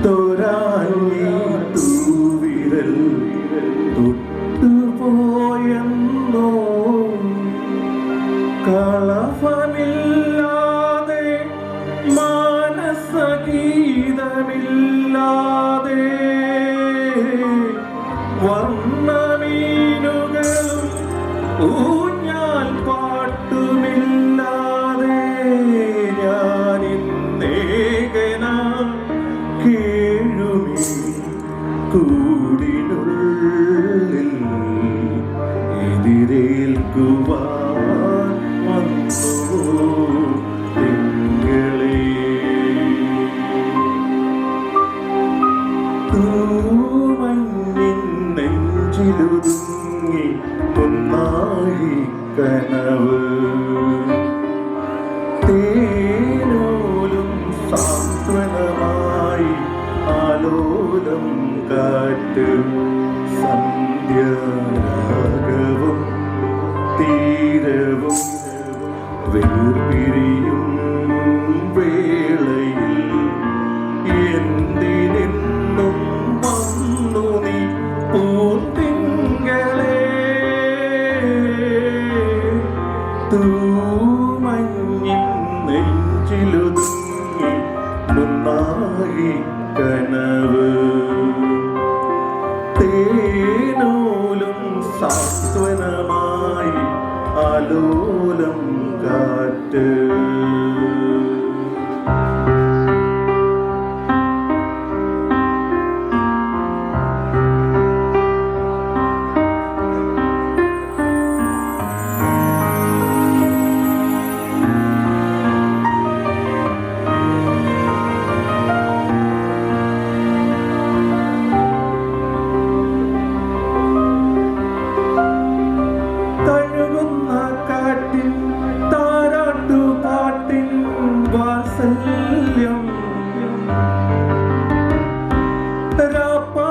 തോരാഞ്ഞി തൂവിരൽ തൊട്ടുപോയെന്നോ കളഭമില്ലാതെ മാനസഗീതമില്ലാതെ വർണ്ണമീനുകളും ഊഞ്ഞാൽ പാട്ടുമില്ലാതെ ഞാനിന്നേകനാം കേഴുമി കൂടിനുള്ളിൽ എതിരേൽക്കുവാൻ വന്നു തിങ്കളേ. തൂമഞ്ഞിൻ നെഞ്ചിലൊതുങ്ങി ഒന്നായി കനവ് തേനോലും സാന്ത്വനമായി ആലോലം കാറ്റ് സന്ധ്യാരാഗവും തീരവും വേർപിരിയും വേളയിൽ എന്തിനെന്നും വന്നു നീ പൂത്തിങ്കളേ. തൂമഞ്ഞിൻ നെഞ്ചിലൊതുങ്ങി ഒന്നായി കനവ് തേനോലും സാന്ത്വനമായി ആലോലം കാറ്റ്.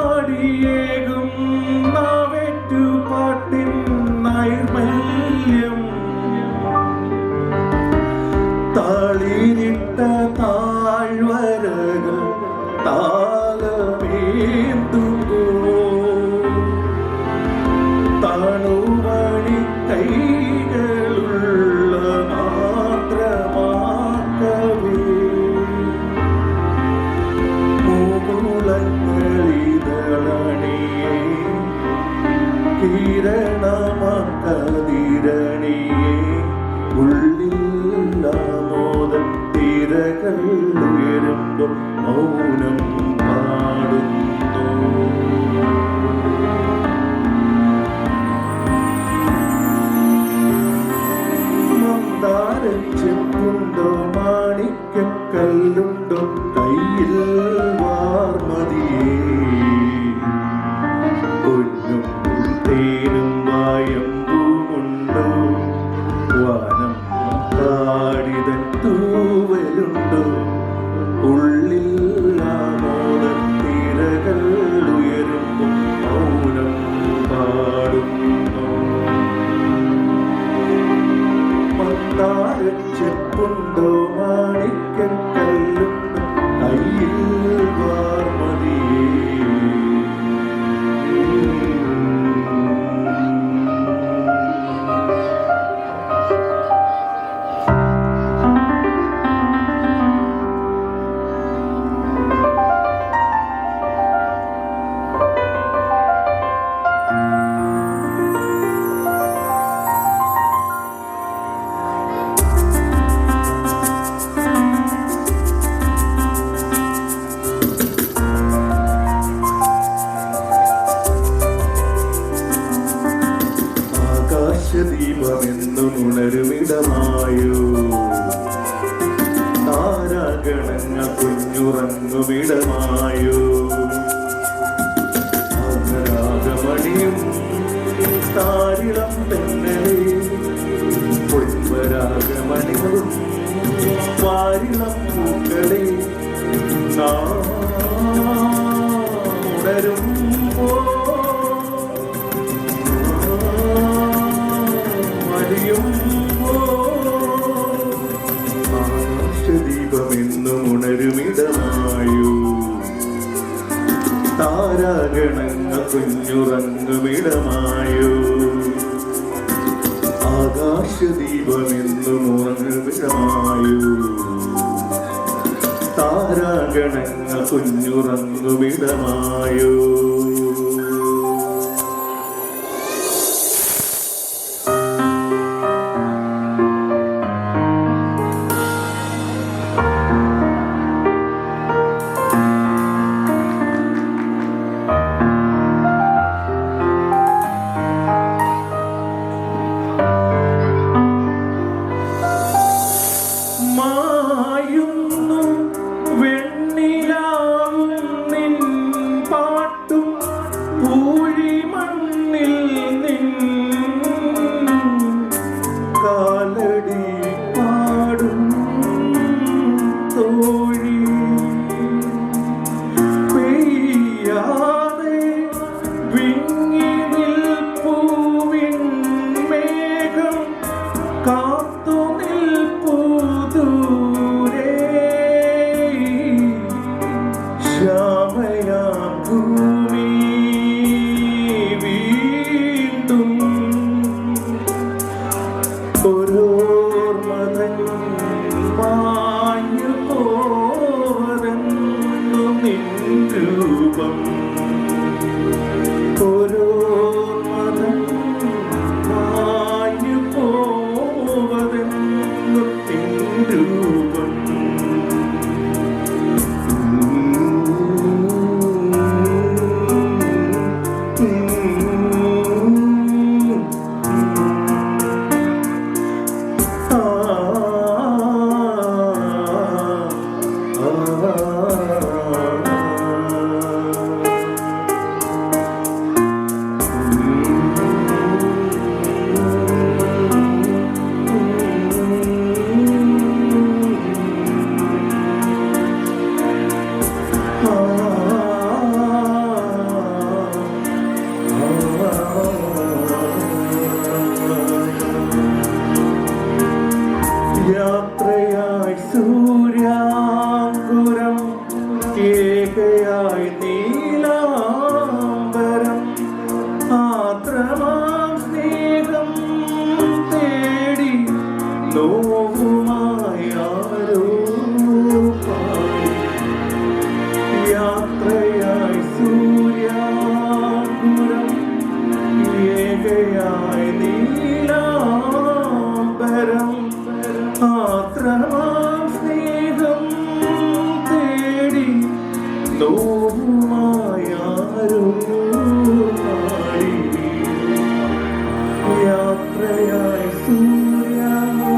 രാപ്പാടിയേകും നാവേറ്റുപാട്ടിൻ നൈർമല്യം താളിരിട്ട താഴ്വരകൾ താളമേന്തുമ്പോ താണുമണി കൈകളുള്ള മാത്രമാക്കവേ മൂകുളങ്ങളിതളണിയേ കിരണമക്കതിരണിയേ ഉള്ളില്ലാമോദ തിരകൾ ഉയരുമ്പോൾ മൗനം പാടുന്നു. മന്ദാരച്ചെപ്പുണ്ടോ മാണിക്കല്ലുണ്ടോ കയ്യിൽ വാർമതിയേ പൊന്നും തേനും വായമ്പൂമുണ്ടോ വാനം പാടിതൻ തൂവലുണ്ടോ ഉള്ളിൽ ആമോദ തിരകൾ ഉയരുമ്പോൾ മൗനം പാടുന്നു. മന്ദാരച്ചെപ്പുണ്ടോ മാണിക്കല്ലുണ്ടോ കയ്യിൽ വാർമതിയേ. ദീപമെന്നും ഉണരുമിടമായോ താരാഗണങ്ങൾ കുഞ്ഞുറങ്ങുമിടമായോ ആഗരാഗമണിയും താരിളം തെന്നലേ പൊൻപരാഗമണികളും വാരിളം പൂക്കളെ ഉണരുമ്പോ ദീപമെന്നും ഉണരുമിട താരകങ്ങളുറങ്ങുമിടമായോ താരഗണങ്ങൾ കുഞ്ഞുറങ്ങുമിടമായോ ആകാശദീപമെന്നും ഉറങ്ങുമിടമായോ താരഗണങ്ങൾ കുഞ്ഞുറങ്ങുമിടമായോ യാത്രയായി സൂര്യാങ്കുരം ഏകയായി നീലാംബരം ആത്രമാം സ്നേഹം തേടി നോവുമായി ആരോ പാടി യാത്രയായി സൂര്യാങ്കുരം ഏകയായി നീലാംബരം ആത്രമാം സ്നേഹം തേടി നോവുമായാരോ പാടി യാത്രയായി സൂര്യാങ്കുരം.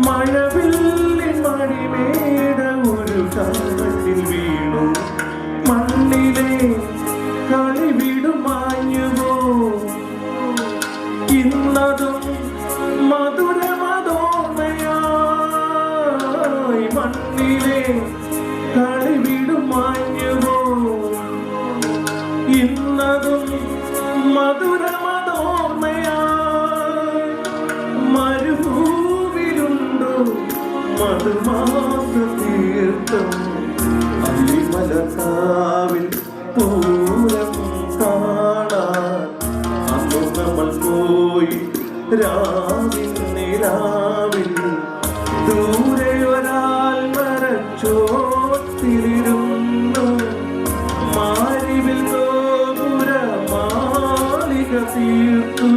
മഴവില്ലിൻ മണിമേട ഒരു കാറ്റിൽ വീണു മണ്ണിലെ കളിവിടുമാഞ്ഞുവോ ഇന്നതും മധുരമതോർമ്മയായി മണ്ണിലെ കളിവിടുമാഞ്ഞുവോ ഇന്നതും മധുരമതോർമ്മയായി മരുഭൂവിലുണ്ടോ മധുമാസതീർത്ഥം അല്ലിമലക്കാവിൽ പൂരം കാണാൻ അന്നു നമ്മൾ പോയി രാവിൽ നിലാവിൽ ദൂരെ ഒരാൾ മരച്ചോട്ടിലിരുന്നു മാരിവിൽ ഗോപുര മാളിക തീർത്തു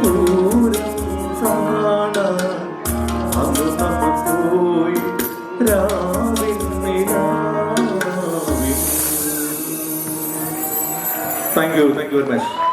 പൂരം കാണാൻ അന്ന് നമ്മൾ രാവിൻ നിലാവിൻ. Thank you very much.